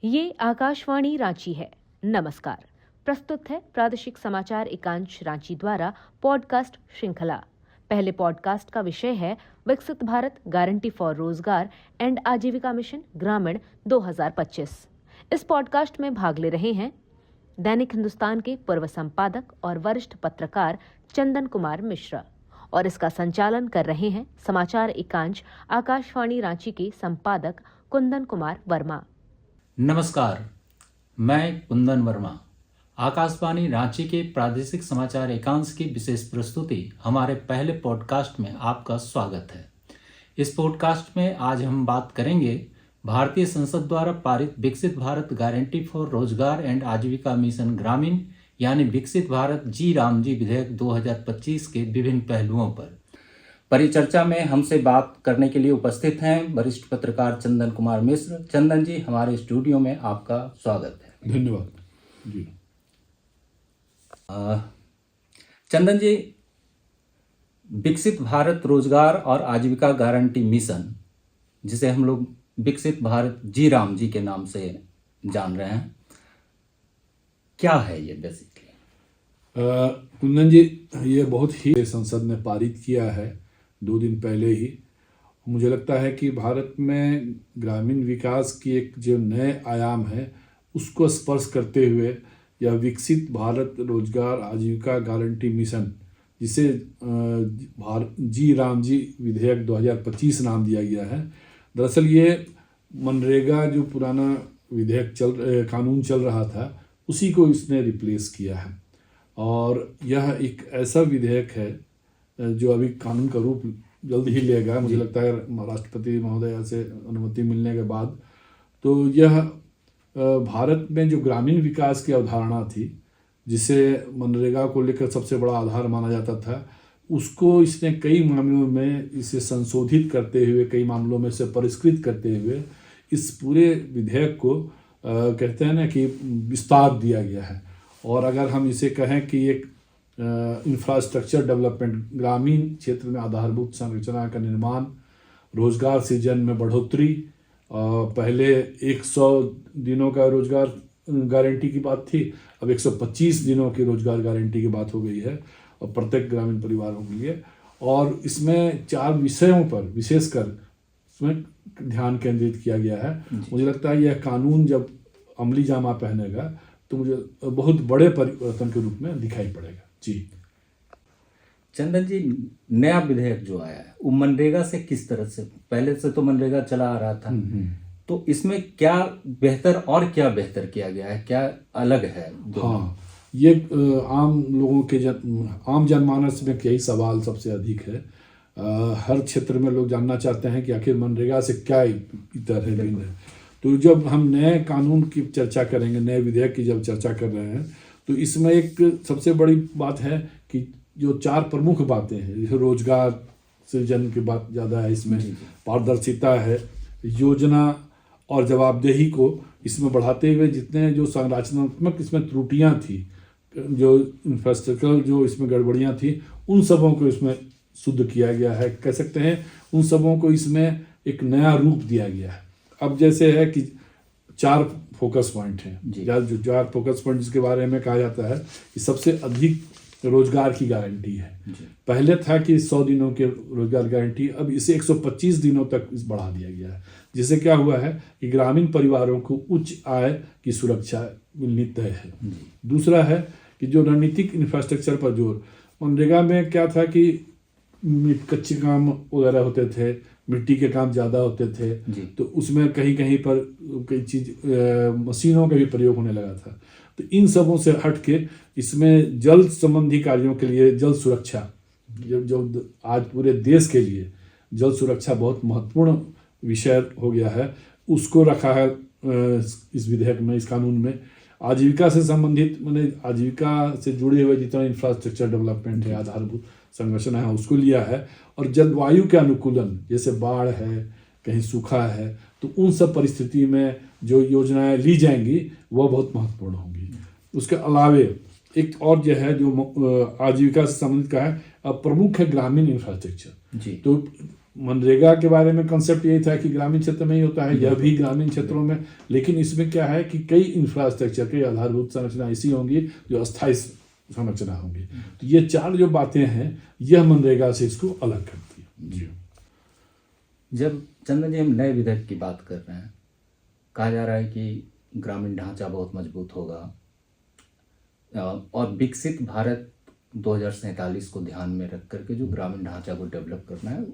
ये आकाशवाणी रांची है। नमस्कार। प्रस्तुत है प्रादेशिक समाचार एकांश रांची द्वारा पॉडकास्ट श्रृंखला। पहले पॉडकास्ट का विषय है विकसित भारत गारंटी फॉर रोजगार एंड आजीविका मिशन ग्रामीण 2025। इस पॉडकास्ट में भाग ले रहे हैं दैनिक हिंदुस्तान के पूर्व संपादक और वरिष्ठ पत्रकार चंदन कुमार मिश्रा, और इसका संचालन कर रहे हैं समाचार एकांश आकाशवाणी रांची के संपादक कुंदन कुमार वर्मा। नमस्कार, मैं कुंदन वर्मा। आकाशवाणी रांची के प्रादेशिक समाचार एकांश की विशेष प्रस्तुति हमारे पहले पॉडकास्ट में आपका स्वागत है। इस पॉडकास्ट में आज हम बात करेंगे भारतीय संसद द्वारा पारित विकसित भारत गारंटी फॉर रोजगार एंड आजीविका मिशन ग्रामीण यानी विकसित भारत जी राम जी विधेयक 2025 के विभिन्न पहलुओं पर। परिचर्चा में हमसे बात करने के लिए उपस्थित हैं वरिष्ठ पत्रकार चंदन कुमार मिश्र। चंदन जी, हमारे स्टूडियो में आपका स्वागत है। धन्यवाद जी। चंदन जी, विकसित भारत रोजगार और आजीविका गारंटी मिशन, जिसे हम लोग विकसित भारत जी राम जी के नाम से जान रहे हैं, क्या है ये बेसिकली? कुंदन जी, ये बहुत ही संसद ने पारित किया है 2 दिन पहले ही। मुझे लगता है कि भारत में ग्रामीण विकास की एक जो नए आयाम है उसको स्पर्श करते हुए यह विकसित भारत रोजगार आजीविका गारंटी मिशन, जिसे जी राम जी विधेयक 2025 नाम दिया गया है। दरअसल ये मनरेगा जो पुराना विधेयक कानून चल रहा था उसी को इसने रिप्लेस किया है, और यह एक ऐसा विधेयक है जो अभी कानून का रूप जल्द ही लेगा। मुझे लगता है राष्ट्रपति महोदय से अनुमति मिलने के बाद। तो यह भारत में जो ग्रामीण विकास की अवधारणा थी, जिसे मनरेगा को लेकर सबसे बड़ा आधार माना जाता था, उसको इसने कई मामलों में इसे संशोधित करते हुए, कई मामलों में इसे परिष्कृत करते हुए इस पूरे विधेयक को कहते हैं ना कि विस्तार दिया गया है। और अगर हम इसे कहें कि एक इंफ्रास्ट्रक्चर डेवलपमेंट, ग्रामीण क्षेत्र में आधारभूत संरचना का निर्माण, रोजगार सृजन में बढ़ोतरी, पहले 100 दिनों का रोजगार गारंटी की बात थी, अब 125 दिनों की रोजगार गारंटी की बात हो गई है और प्रत्येक ग्रामीण परिवारों के लिए। और इसमें 4 विषयों पर विशेषकर इसमें ध्यान केंद्रित किया गया है। मुझे लगता है यह कानून जब अमली जामा पहनेगा तो मुझे बहुत बड़े परिवर्तन के रूप में दिखाई पड़ेगा जी। चंदन जी, नया विधेयक जो आया है वो मनरेगा से किस तरह से, पहले से तो मनरेगा चला आ रहा था, तो इसमें क्या बेहतर और क्या बेहतर किया गया है, क्या अलग है? हाँ, ये आम लोगों के आम जनमानस में यही सवाल सबसे अधिक है। हर क्षेत्र में लोग जानना चाहते हैं कि आखिर मनरेगा से क्या इतर है, भिन्न है। तो जब हम नए कानून की चर्चा करेंगे, नए विधेयक की जब चर्चा कर रहे हैं, तो इसमें एक सबसे बड़ी बात है कि जो 4 प्रमुख बातें हैं, रोजगार सृजन की बात ज़्यादा है इसमें, पारदर्शिता है, योजना और जवाबदेही को इसमें बढ़ाते हुए जितने जो संरचनात्मक इसमें त्रुटियां थी, जो इंफ्रास्ट्रक्चर जो इसमें गड़बड़ियां थी, उन सबों को इसमें शुद्ध किया गया है, कह सकते हैं। उन सबों को इसमें एक नया रूप दिया गया है। अब जैसे है कि 4 फोकस पॉइंट हैं, जो 4 फोकस पॉइंट जिसके बारे में कहा जाता है कि सबसे अधिक रोजगार की गारंटी है। पहले था कि 100 दिनों की रोजगार गारंटी, अब इसे 125 दिनों तक बढ़ा दिया गया है, जिससे क्या हुआ है कि ग्रामीण परिवारों को उच्च आय की सुरक्षा मिलनी तय है। दूसरा है कि जो रणनीतिक इंफ्रास्ट्रक्चर पर जोर, मनरेगा में क्या था कि कच्चे काम वगैरह होते थे, मिट्टी के काम ज़्यादा होते थे, तो उसमें कहीं कहीं पर कई चीज़ मशीनों का भी प्रयोग होने लगा था। तो इन सबों से हट के इसमें जल संबंधी कार्यों के लिए जल सुरक्षा, जो आज पूरे देश के लिए जल सुरक्षा बहुत महत्वपूर्ण विषय हो गया है, उसको रखा है इस विधेयक में, इस कानून में। आजीविका से संबंधित, मैंने आजीविका से जुड़े हुए जितना इंफ्रास्ट्रक्चर डेवलपमेंट है, आधारभूत संरचना है, उसको लिया है। और जलवायु के अनुकूलन, जैसे बाढ़ है, कहीं सूखा है, तो उन सब परिस्थिति में जो योजनाएं ली जाएंगी वह बहुत महत्वपूर्ण होंगी। उसके अलावे एक और जो है जो आजीविका से संबंधित का है, प्रमुख है ग्रामीण इंफ्रास्ट्रक्चर। तो मनरेगा के बारे में कंसेप्ट यही था कि ग्रामीण क्षेत्र में ही होता है, यह भी ग्रामीण क्षेत्रों में, लेकिन इसमें क्या है कि कई इंफ्रास्ट्रक्चर, कई आधारभूत संरचना ऐसी होंगी जो अस्थायी संरचना होंगी। तो ये 4 जो बातें हैं यह मनरेगा से इसको अलग करती है। जी। जब चंदन जी हम नए विधेयक की बात कर रहे हैं, कहा जा रहा है कि ग्रामीण ढांचा बहुत मजबूत होगा और विकसित भारत 2047 को ध्यान में रख करके जो ग्रामीण ढांचा को डेवलप करना है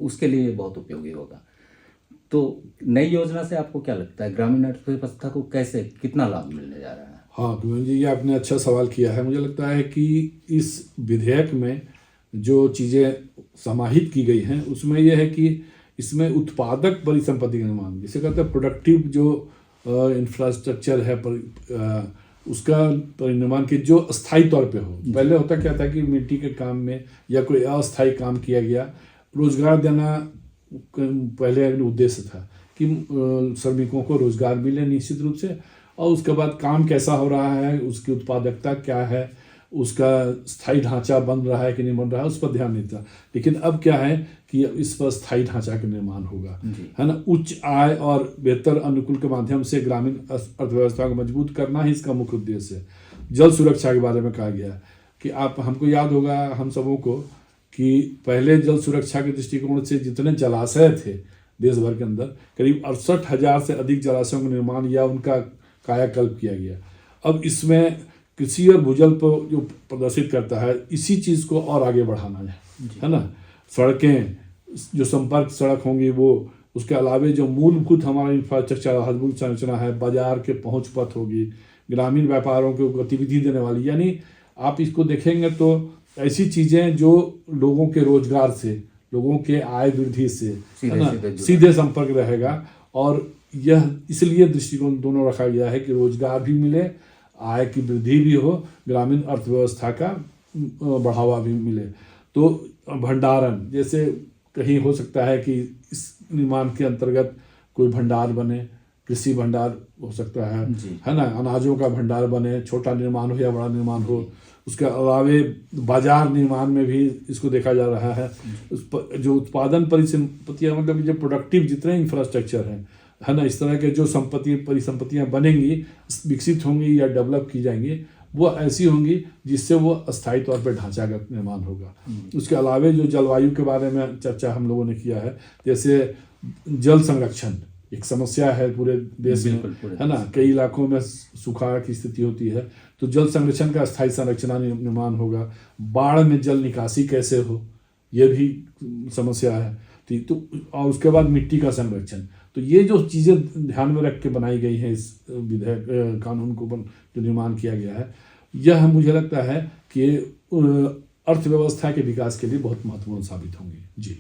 उसके लिए बहुत उपयोगी होगा। तो नई योजना से आपको क्या लगता है, ग्रामीण अर्थव्यवस्था को कैसे, कितना लाभ मिलने जा रहा है? हाँ कुंदन जी, ये आपने अच्छा सवाल किया है। मुझे लगता है कि इस विधेयक में जो चीज़ें समाहित की गई हैं उसमें यह है कि इसमें उत्पादक परिसंपत्ति का निर्माण, जिसे कहते हैं प्रोडक्टिव जो इंफ्रास्ट्रक्चर है उसका परिनिर्माण की जो अस्थायी तौर पे हो। पहले होता क्या था कि मिट्टी के काम में या कोई अस्थायी काम किया गया, रोजगार देना पहले उद्देश्य था कि श्रमिकों को रोजगार मिले निश्चित रूप से, और उसके बाद काम कैसा हो रहा है, उसकी उत्पादकता क्या है, उसका स्थायी ढांचा बन रहा है कि नहीं बन रहा है, उस पर ध्यान नहीं था। लेकिन अब क्या है कि इस पर स्थायी ढांचा का निर्माण होगा, है ना। उच्च आय और बेहतर अनुकूल के माध्यम से ग्रामीण अर्थव्यवस्था को मजबूत करना ही इसका मुख्य उद्देश्य है। जल सुरक्षा के बारे में कहा गया कि हमको याद होगा हम सबों को कि पहले जल सुरक्षा के दृष्टिकोण से जितने जलाशय थे देश भर के अंदर, करीब 68,000 से अधिक जलाशयों का निर्माण या उनका कायाकल्प किया गया। अब इसमें कृषि और भूजल पर जो प्रदर्शित करता है, इसी चीज़ को और आगे बढ़ाना है ना। सड़कें, जो संपर्क सड़क होंगी वो, उसके अलावे जो मूलभूत हमारा इंफ्रास्ट्रक्चर आधारभूत संरचना है, बाजार के पहुंच पथ होगी, ग्रामीण व्यापारों को गतिविधि देने वाली, यानी आप इसको देखेंगे तो ऐसी चीज़ें जो लोगों के रोजगार से, लोगों के आय वृद्धि से है ना सीधे संपर्क रहेगा। और यह इसलिए दृष्टिकोण दोनों रखा गया है कि रोजगार भी मिले, आय की वृद्धि भी हो, ग्रामीण अर्थव्यवस्था का बढ़ावा भी मिले। तो भंडारण, जैसे कहीं हो सकता है कि इस निर्माण के अंतर्गत कोई भंडार बने, कृषि भंडार हो सकता है ना, अनाजों का भंडार बने, छोटा निर्माण हो या बड़ा निर्माण हो। उसके अलावे बाजार निर्माण में भी इसको देखा जा रहा है। जो उत्पादन परिसंपत्तियां, मतलब जो प्रोडक्टिव जितने इंफ्रास्ट्रक्चर हैं, है ना, इस तरह के जो परिसंपत्तियां बनेंगी, विकसित होंगी या डेवलप की जाएंगी, वो ऐसी होंगी जिससे वो अस्थायी तौर पर ढांचा का निर्माण होगा। उसके अलावे जो जलवायु के बारे में चर्चा हम लोगों ने किया है, जैसे जल संरक्षण एक समस्या है पूरे देश में, है ना, कई इलाकों में सूखा की स्थिति होती है, तो जल संरक्षण का अस्थायी संरचना निर्माण होगा। बाढ़ में जल निकासी कैसे हो, यह भी समस्या है। तो और उसके बाद मिट्टी का संरक्षण। तो ये जो चीज़ें ध्यान में रख के बनाई गई हैं इस विधेयक कानून को जो निर्माण किया गया है, यह मुझे लगता है कि अर्थव्यवस्था के विकास के लिए बहुत महत्वपूर्ण साबित होंगी। जी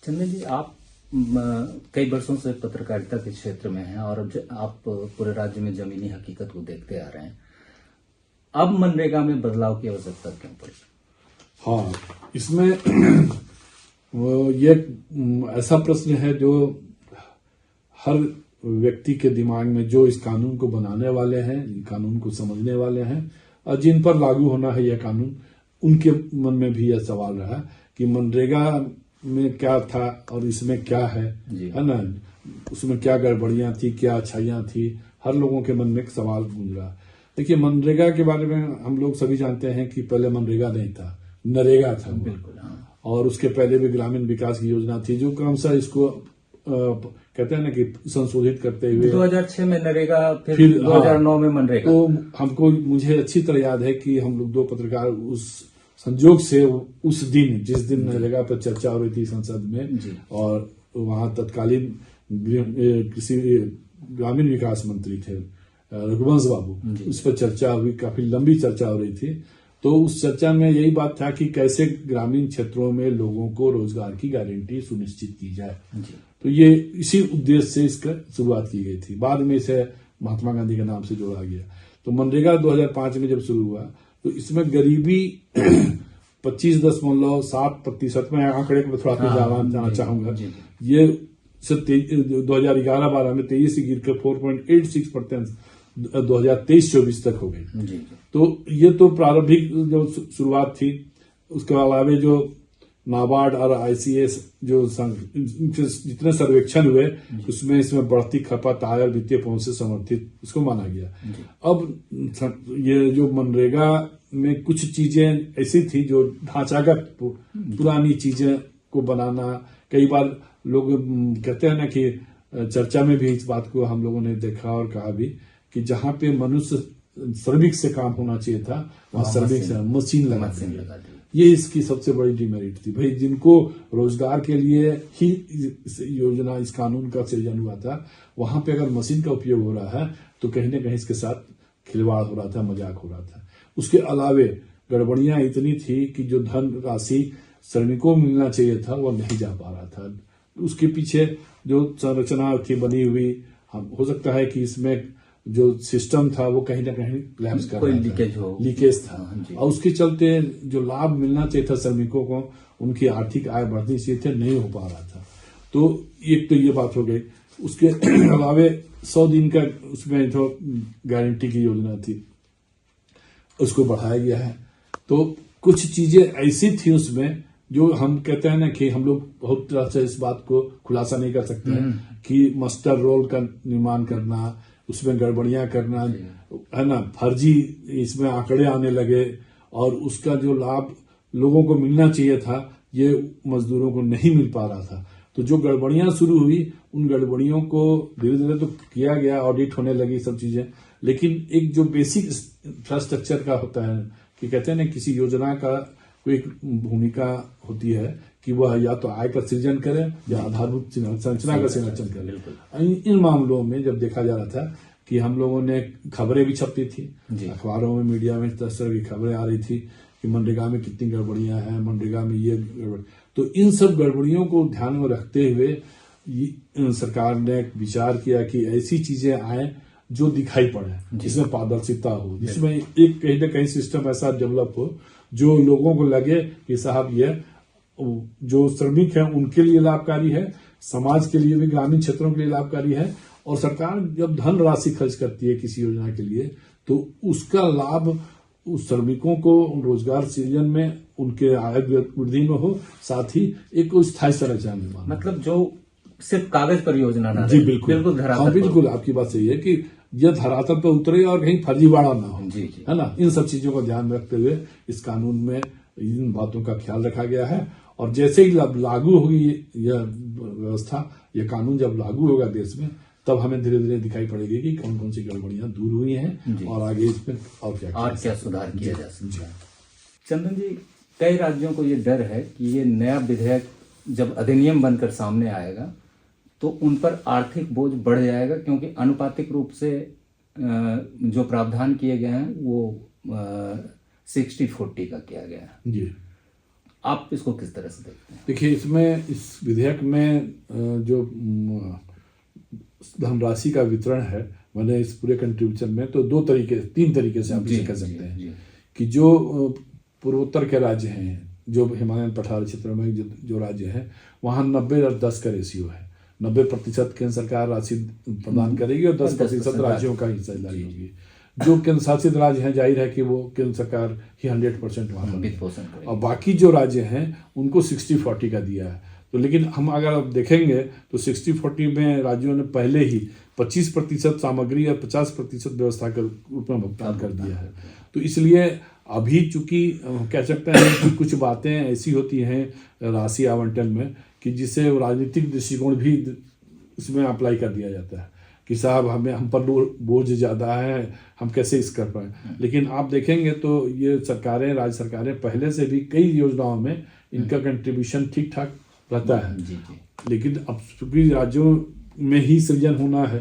चंदन जी, आप कई वर्षों से पत्रकारिता के क्षेत्र में हैं और आप पूरे राज्य में जमीनी हकीकत को देखते आ रहे हैं। अब मनरेगा में बदलाव की आवश्यकता क्यों पड़ी? हाँ, इसमें ये ऐसा प्रश्न है जो हर व्यक्ति के दिमाग में, जो इस कानून को बनाने वाले हैं, कानून को समझने वाले हैं और जिन पर लागू होना है यह कानून, उनके मन में भी यह सवाल रहा कि मनरेगा में क्या था और इसमें क्या है ना, उसमें क्या गड़बड़ियां थी, क्या अच्छाइयां थी, हर लोगों के मन में एक सवाल गूंज रहा। देखिए, मनरेगा के बारे में हम लोग सभी जानते हैं कि पहले मनरेगा नहीं था, नरेगा था। बिल्कुल, हाँ। और उसके पहले भी ग्रामीण विकास की योजना थी, जो क्रमशः इसको कहते हैं ना कि संशोधित करते हुए 2006 में नरेगा, फिर 2009 में मनरेगा। तो मुझे अच्छी तरह याद है कि हम लोग 2 पत्रकार उस संजोग से उस दिन, जिस दिन नरेगा पर चर्चा हो रही थी संसद में, और वहां तत्कालीन कृषि ग्रामीण विकास मंत्री थे रघुवंश बाबू, उस पर चर्चा हुई, काफी लंबी चर्चा हो रही थी। तो उस चर्चा में यही बात था कि कैसे ग्रामीण क्षेत्रों में लोगों को रोजगार की गारंटी सुनिश्चित की जाए। तो ये इसी उद्देश्य से इसका शुरुआत की गई थी। बाद में इसे महात्मा गांधी के नाम से जोड़ा गया। तो मनरेगा 2005 में जब शुरू हुआ तो इसमें गरीबी 25.7% में, आंकड़े को थोड़ा जाना चाहूंगा, ये 2011-12 में तेजी से गिर कर 4.86% 2023-24 तक हो गई। तो ये तो प्रारंभिक जो शुरुआत थी, उसके अलावा जो नाबार्ड और ICS जो जितने सर्वेक्षण हुए उसमें इसमें बढ़ती खपत आय और वित्तीय पहुंच से समर्थित इसको माना गया। अब ये जो मनरेगा में कुछ चीजें ऐसी थी जो ढांचागत पुरानी चीजें को बनाना, कई बार लोग कहते हैं ना कि चर्चा में भी इस बात को हम लोगों ने देखा और कहा भी कि जहां पे मनुष्य श्रमिक से काम होना चाहिए था वहां श्रमिक से मशीन लगा दी। ये इसकी सबसे बड़ी डिमेरिट थी। भाई जिनको रोजगार के लिए ही योजना इस कानून का सृजन हुआ था वहां पे अगर मशीन का उपयोग हो रहा है तो कहीं ना कहीं इसके साथ खिलवाड़ हो रहा था, मजाक हो रहा था। उसके अलावे गड़बड़ियां इतनी थी कि जो धन राशि श्रमिकों को मिलना चाहिए था वो नहीं जा पा रहा था। उसके पीछे जो संरचना थी बनी हुई, हो सकता है कि इसमें जो सिस्टम था वो कहीं ना कहीं लैप्स कर रहा था, लीकेज था। और उसके चलते जो लाभ मिलना चाहिए था श्रमिकों को, उनकी आर्थिक आय बढ़नी चाहिए थी, नहीं हो पा रहा था। तो एक तो ये बात हो गई। उसके अलावे 100 दिन का उसमें जो गारंटी की योजना थी उसको बढ़ाया गया है। तो कुछ चीजें ऐसी थी उसमें जो हम कहते हैं ना कि हम लोग बहुत तरह से इस बात को खुलासा नहीं कर सकते हैं कि मास्टर रोल का निर्माण करना, उसमें गड़बड़ियां करना, है ना, फर्जी इसमें आंकड़े आने लगे और उसका जो लाभ लोगों को मिलना चाहिए था ये मजदूरों को नहीं मिल पा रहा था। तो जो गड़बड़ियां शुरू हुई उन गड़बड़ियों को धीरे धीरे तो किया गया, ऑडिट होने लगी सब चीजें, लेकिन एक जो बेसिक इंफ्रास्ट्रक्चर का होता है कि कहते हैं ना किसी योजना का कोई भूमिका होती है कि वह या तो आय का सृजन करे या आधारभूत संरचना का संरक्षण करे। इन मामलों में जब देखा जा रहा था कि हम लोगों ने खबरें भी छपती थी अखबारों में, मीडिया में तरह की खबरें आ रही थी कि मनरेगा में कितनी गड़बड़ियां हैं, मनरेगा में ये गड़बड़। तो इन सब गड़बड़ियों को ध्यान में रखते हुए सरकार ने विचार किया कि ऐसी चीजें आए जो दिखाई पड़े, जिसमें पारदर्शिता हो, जिसमें एक कहीं ना कहीं सिस्टम ऐसा डेवलप हो जो लोगों को लगे कि साहब ये जो श्रमिक है उनके लिए लाभकारी है, समाज के लिए भी, ग्रामीण क्षेत्रों के लिए लाभकारी है। और सरकार जब धन राशि खर्च करती है किसी योजना के लिए तो उसका लाभ उस श्रमिकों को रोजगार सृजन में, उनके आय वृद्धि में हो, साथ ही एक स्थायी संरचना निर्माण। मतलब जो सिर्फ कागज पर योजना ना जी बिल्कुल धरातल बिल्कुल आपकी बात सही है कि यह धरातल पर उतरे और कहीं फर्जीवाड़ा ना हो, है ना। इन सब चीजों का ध्यान रखते हुए इस कानून में इन बातों का ख्याल रखा गया है। और जैसे ही लागू होगी यह व्यवस्था, यह कानून जब लागू होगा देश में, तब हमें धीरे धीरे दिखाई पड़ेगी कि कौन कौन सी गड़बड़ियां दूर हुई हैं और आगे इसमें और क्या सुधार किया जा सकता है। चंदन जी, कई राज्यों को ये डर है कि ये नया विधेयक जब अधिनियम बनकर सामने आएगा तो उन पर आर्थिक बोझ बढ़ जाएगा, क्योंकि अनुपातिक रूप से जो प्रावधान किए गए हैं वो 60-40 का किया गया है। जी, आप इसको किस तरह से देखते हैं? देखिए, इसमें इस विधेयक में जो धनराशि का वितरण है, मैंने इस पूरे कंट्रीब्यूशन में तो 3 तरीके से आप इसे कह सकते हैं कि जो पूर्वोत्तर के राज्य हैं, जो हिमालयन पठार क्षेत्रों में जो राज्य हैं, वहाँ 90 और 10 का रेशियो है। 90% केंद्र सरकार राशि प्रदान करेगी और 10% राज्यों का हिस्सेदारी होगी। जो केंद्र शासित राज्य हैं, जाहिर है कि वो केंद्र सरकार ही 100% वहाँ, और बाकी जो राज्य हैं उनको 60-40 का दिया है। तो लेकिन हम अगर आप देखेंगे तो 60-40 में राज्यों ने पहले ही 25% सामग्री और 50% व्यवस्था के रूप में भुगतान कर दिया है। तो इसलिए अभी चूंकि कह सकते हैं कि कुछ बातें ऐसी होती हैं राशि आवंटन में कि जिसे राजनीतिक दृष्टिकोण भी इसमें अप्लाई कर दिया जाता है कि साहब हम पर बोझ ज़्यादा है, हम कैसे इस कर पाए। लेकिन आप देखेंगे तो ये सरकारें, राज्य सरकारें पहले से भी कई योजनाओं में इनका कंट्रीब्यूशन ठीक ठाक रहता है। लेकिन अब चूंकि राज्यों में ही सृजन होना है,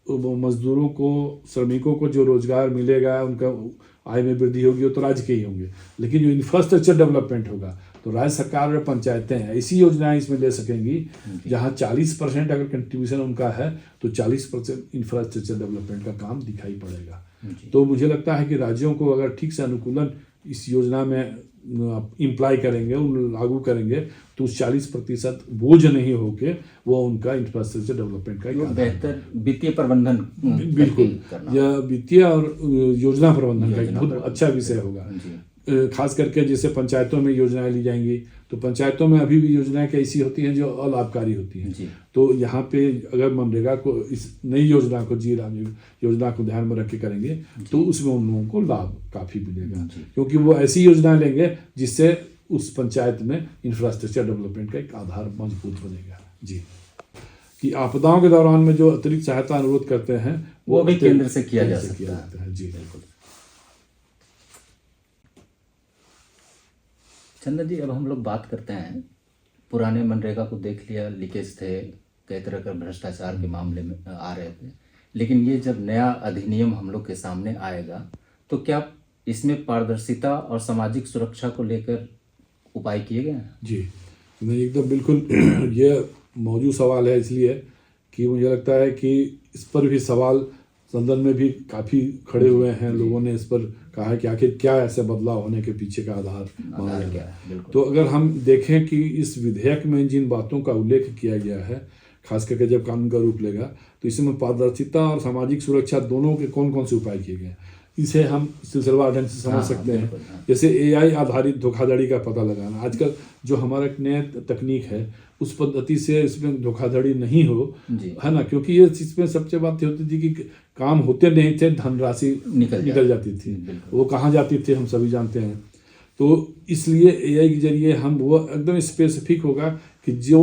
तो मजदूरों को, श्रमिकों को जो रोजगार मिलेगा, उनका आय में वृद्धि होगी, वो तो राज्य के ही होंगे। लेकिन जो इंफ्रास्ट्रक्चर डेवलपमेंट होगा तो राज्य सरकार और पंचायतें ऐसी योजनाएं इसमें ले सकेंगी जहां 40% अगर कंट्रीब्यूशन उनका है तो 40% इंफ्रास्ट्रक्चर डेवलपमेंट का काम दिखाई पड़ेगा। तो मुझे लगता है कि राज्यों को अगर ठीक से अनुकूलन इस योजना में इम्प्लाई करेंगे, उन लागू करेंगे, तो 40% बोझ नहीं होके वो उनका इंफ्रास्ट्रक्चर डेवलपमेंट का बेहतर वित्तीय प्रबंधन, बिल्कुल, यह वित्तीय और योजना प्रबंधन का एक बहुत अच्छा विषय होगा। खास करके जैसे पंचायतों में योजनाएं ली जाएंगी, तो पंचायतों में अभी भी योजनाएं कैसी होती हैं जो अलाभकारी होती हैं। जी। तो यहाँ पे अगर मनरेगा को, इस नई योजना को, जी राम योजना को ध्यान में रख के करेंगे तो उसमें उन लोगों को लाभ काफ़ी मिलेगा, क्योंकि वो ऐसी योजना लेंगे जिससे उस पंचायत में इंफ्रास्ट्रक्चर डेवलपमेंट का एक आधार मजबूत बनेगा। जी, कि आपदाओं के दौरान में जो अतिरिक्त सहायता अनुरोध करते हैं वो भी केंद्र से किया जा सकता है। जी बिल्कुल। चंदन जी, अब हम लोग बात करते हैं, पुराने मनरेगा को देख लिया, लीकेज थे, कई तरह का भ्रष्टाचार के मामले में आ रहे थे, लेकिन ये जब नया अधिनियम हम लोग के सामने आएगा तो क्या इसमें पारदर्शिता और सामाजिक सुरक्षा को लेकर उपाय किए गए हैं? जी नहीं, एकदम बिल्कुल ये मौजूद सवाल है, इसलिए कि मुझे लगता है कि इस पर भी सवाल सदन में भी काफ़ी खड़े हुए हैं। लोगों ने इस पर कहा है कि आखिर क्या ऐसे बदलाव होने के पीछे का आधार माना गया है। तो अगर हम देखें कि इस विधेयक में जिन बातों का उल्लेख किया गया है, खास करके जब कानून का रूप लेगा, तो इसमें पारदर्शिता और सामाजिक सुरक्षा दोनों के कौन कौन से उपाय किए गए हैं, इसे हम सिलसिलेवार ढंग से समझ सकते हैं। जैसे AI आधारित धोखाधड़ी का पता लगाना, आजकल जो हमारा नया तकनीक है उस पद्धति से इसमें धोखाधड़ी नहीं हो, है ना, क्योंकि ये इसमें सबसे बात होती थी कि काम होते नहीं थे, धनराशि निकल जाती थी, वो कहाँ जाती थी हम सभी जानते हैं। तो इसलिए AI के जरिए हम वो एकदम स्पेसिफिक होगा कि जो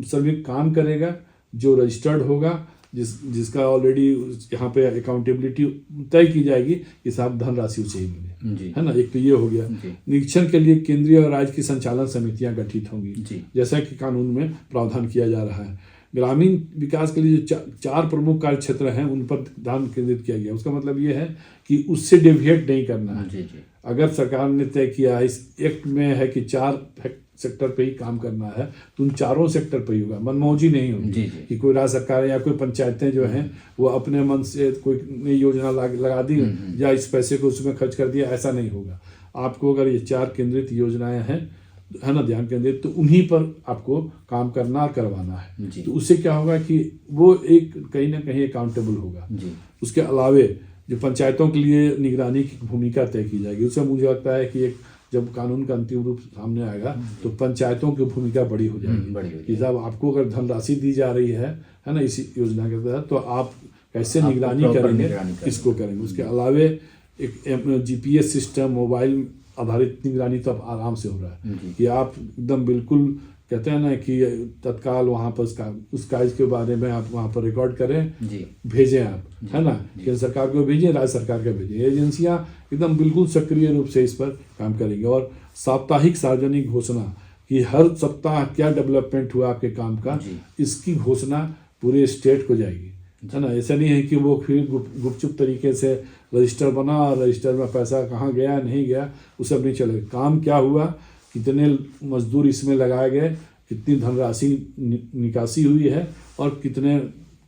सभी काम करेगा, जो रजिस्टर्ड होगा, जिसका ऑलरेडी यहाँ पे अकाउंटेबिलिटी तय की जाएगी कि साहब धनराशि उसे ही मिले, है ना। एक तो ये हो गया। निरीक्षण के लिए केंद्रीय और राज्य की संचालन समितियां गठित होंगी, जैसा कि कानून में प्रावधान किया जा रहा है। ग्रामीण विकास के लिए जो चार प्रमुख कार्य क्षेत्र हैं उन पर ध्यान केंद्रित किया गया। उसका मतलब ये है कि उससे डेविएट नहीं करना है। अगर सरकार ने तय किया, इस एक्ट में है कि 4 सेक्टर पे ही काम करना है, तो उन चारों सेक्टर पे ही होगा, मनमौजी नहीं होगी कि कोई राज्य सरकार या कोई पंचायतें जो हैं वो अपने मन से कोई नई योजना लगा दी या इस पैसे को उसमें खर्च कर दिया, ऐसा नहीं होगा। आपको अगर ये 4 केंद्रित योजनाएं हैं, है ना, ध्यान केंद्रित, तो उन्हीं पर आपको काम करना करवाना है। तो उससे क्या होगा कि वो एक कहीं ना कहीं अकाउंटेबल होगा। उसके अलावे जो पंचायतों के लिए निगरानी की भूमिका तय की जाएगी, उससे मुझे लगता है कि एक जब कानून का अंतिम रूप सामने आएगा तो पंचायतों की भूमिका बड़ी हो जाएगी कि साहब आपको अगर धनराशि दी जा रही है ना, इसी योजना के तहत, तो आप कैसे निगरानी करेंगे, किसको करेंगे। उसके अलावे एक GPS सिस्टम, मोबाइल आधारित निगरानी तो अब आराम से हो रहा है कि आप एकदम बिल्कुल कहते हैं ना कि तत्काल वहाँ पर उस कार्य के बारे में आप वहाँ पर रिकॉर्ड करें, भेजें आप, है ना, केंद्र सरकार को भेजें, राज्य सरकार को भेजें। एजेंसियाँ एकदम बिल्कुल सक्रिय रूप से इस पर काम करेंगे। और साप्ताहिक सार्वजनिक घोषणा कि हर सप्ताह क्या डेवलपमेंट हुआ आपके काम का, इसकी घोषणा पूरे स्टेट को जाएगी, है ना। ऐसा नहीं है कि वो फिर गुपचुप तरीके से रजिस्टर बना और रजिस्टर में पैसा कहाँ गया नहीं गया, वो सब नहीं चलेगा। काम क्या हुआ, कितने मजदूर इसमें लगाए गए, कितनी धनराशि निकासी हुई है और कितने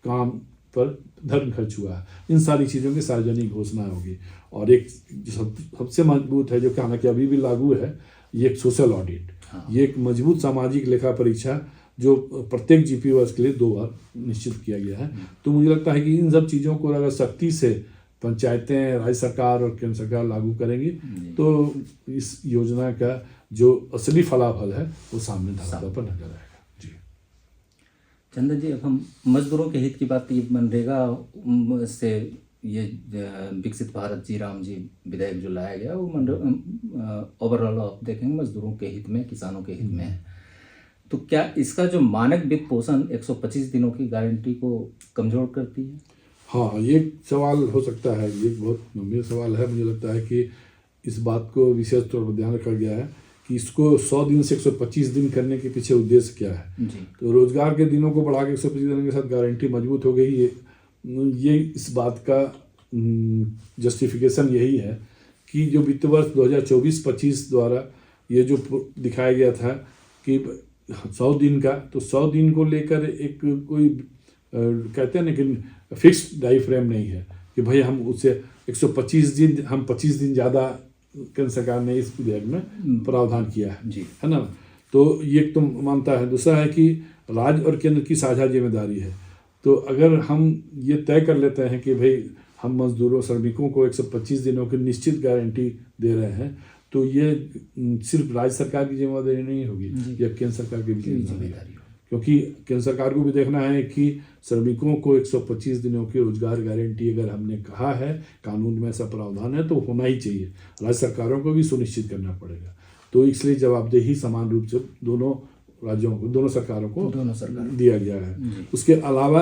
काम पर धन खर्च हुआ है, इन सारी चीज़ों की सार्वजनिक घोषणा होगी। और एक सबसे मजबूत है जो हालांकि अभी भी लागू है, ये एक सोशल ऑडिट। ये एक मजबूत सामाजिक लेखा परीक्षा जो प्रत्येक GP वर्ष के लिए 2 बार निश्चित किया गया है। तो मुझे लगता है कि इन सब चीज़ों को अगर सख्ती से पंचायतें, राज्य सरकार और केंद्र सरकार लागू करेंगी तो इस योजना का जो असली फलाफल है वो सामने धरातल पर नजर आएगा। जी चंदन जी, अब हम मजदूरों के हित की बात, ये मनरेगा से ये विकसित भारत जी राम जी विधेयक जो लाया गया वो ओवरऑल आप देखेंगे मजदूरों के हित में, किसानों के हित में है। तो क्या इसका जो मानक वित्त पोषण 125 दिनों की गारंटी को कमजोर करती है? हाँ, ये सवाल हो सकता है, ये बहुत गंभीर सवाल है। मुझे लगता है कि इस बात को विशेष तौर पर ध्यान रखा गया है कि इसको 100 दिन से 125 दिन करने के पीछे उद्देश्य क्या है। तो रोजगार के दिनों को बढ़ा के 125 दिन के साथ गारंटी मजबूत हो गई। ये इस बात का जस्टिफिकेशन यही है कि जो वित्त वर्ष 2024-25 द्वारा ये जो दिखाया गया था कि 100 दिन का, तो 100 दिन को लेकर एक कोई कहते हैं ना कि फिक्स्ड टाइम फ्रेम नहीं है कि भाई हम उससे 125 दिन, हम 25 दिन ज़्यादा केंद्र सरकार ने इस विधेयक में प्रावधान किया है ना। तो ये तो मानता है। दूसरा है कि राज्य और केंद्र की साझा जिम्मेदारी है। तो अगर हम ये तय कर लेते हैं कि भाई हम मजदूरों, श्रमिकों को 125 दिनों की निश्चित गारंटी दे रहे हैं, तो ये सिर्फ राज्य सरकार की जिम्मेदारी नहीं होगी, यह केंद्र सरकार की भी जिम्मेदारी है। क्योंकि केंद्र सरकार को भी देखना है कि श्रमिकों को 125 दिनों की रोजगार गारंटी अगर हमने कहा है, कानून में ऐसा प्रावधान है, तो होना ही चाहिए। राज्य सरकारों को भी सुनिश्चित करना पड़ेगा। तो इसलिए जवाबदेही समान रूप से दोनों राज्यों को, दोनों सरकारों को दिया गया है। उसके अलावा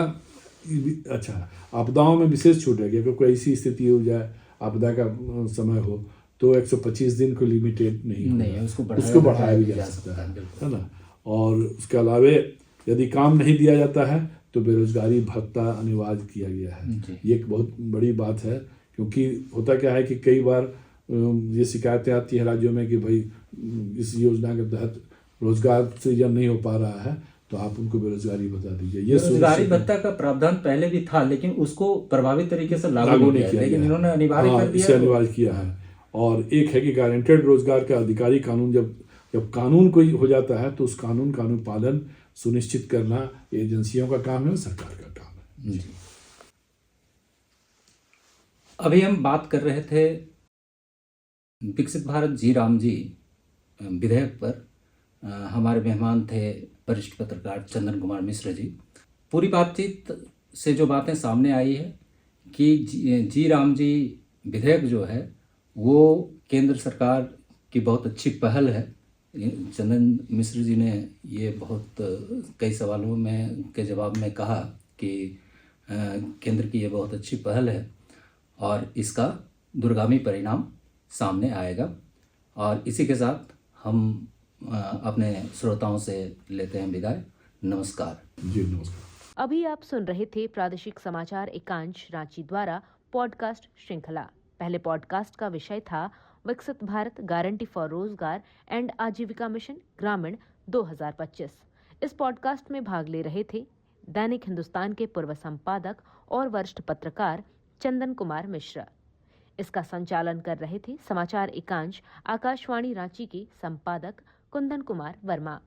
अच्छा, आपदाओं में विशेष छूट है कि अगर कोई ऐसी स्थिति हो जाए, आपदा का समय हो, तो 125 दिन को लिमिटेड नहीं है, उसको बढ़ाया भी जा सकता है ना। और उसके अलावा यदि काम नहीं दिया जाता है तो बेरोजगारी भत्ता अनिवार्य किया गया है। ये एक बहुत बड़ी बात है, क्योंकि होता क्या है कि कई बार ये शिकायतें आती है राज्यों में कि भाई इस योजना के तहत रोजगार सृजन नहीं हो पा रहा है, तो आप उनको बेरोजगारी भत्ता दीजिए। ये बेरोजगारी भत्ता का प्रावधान पहले भी था, लेकिन उसको प्रभावी तरीके से लागू नहीं किया, लेकिन इन्होंने अनिवार्य कर दिया। इसे अनिवार्य किया है। और एक है कि गारंटेड रोजगार का अधिकारी कानून, जब कानून कोई हो जाता है तो उस कानून पालन सुनिश्चित करना एजेंसियों का काम है, सरकार का काम है। अभी हम बात कर रहे थे विकसित भारत जी राम जी विधेयक पर। हमारे मेहमान थे वरिष्ठ पत्रकार चंदन कुमार मिश्र जी। पूरी बातचीत से जो बातें सामने आई है कि जी राम जी विधेयक जो है वो केंद्र सरकार की बहुत अच्छी पहल है। चंदन मिश्र जी ने ये बहुत कई सवालों में के जवाब में कहा कि केंद्र की ये बहुत अच्छी पहल है और इसका दूरगामी परिणाम सामने आएगा। और इसी के साथ हम अपने श्रोताओं से लेते हैं विदाई। नमस्कार जी। नमस्कार। अभी आप सुन रहे थे प्रादेशिक समाचार एकांश रांची द्वारा पॉडकास्ट श्रृंखला। पहले पॉडकास्ट का विषय था विकसित भारत गारंटी फॉर रोजगार एंड आजीविका मिशन ग्रामीण 2025। इस पॉडकास्ट में भाग ले रहे थे दैनिक हिंदुस्तान के पूर्व संपादक और वरिष्ठ पत्रकार चंदन कुमार मिश्रा। इसका संचालन कर रहे थे समाचार एकांश आकाशवाणी रांची के संपादक कुंदन कुमार वर्मा।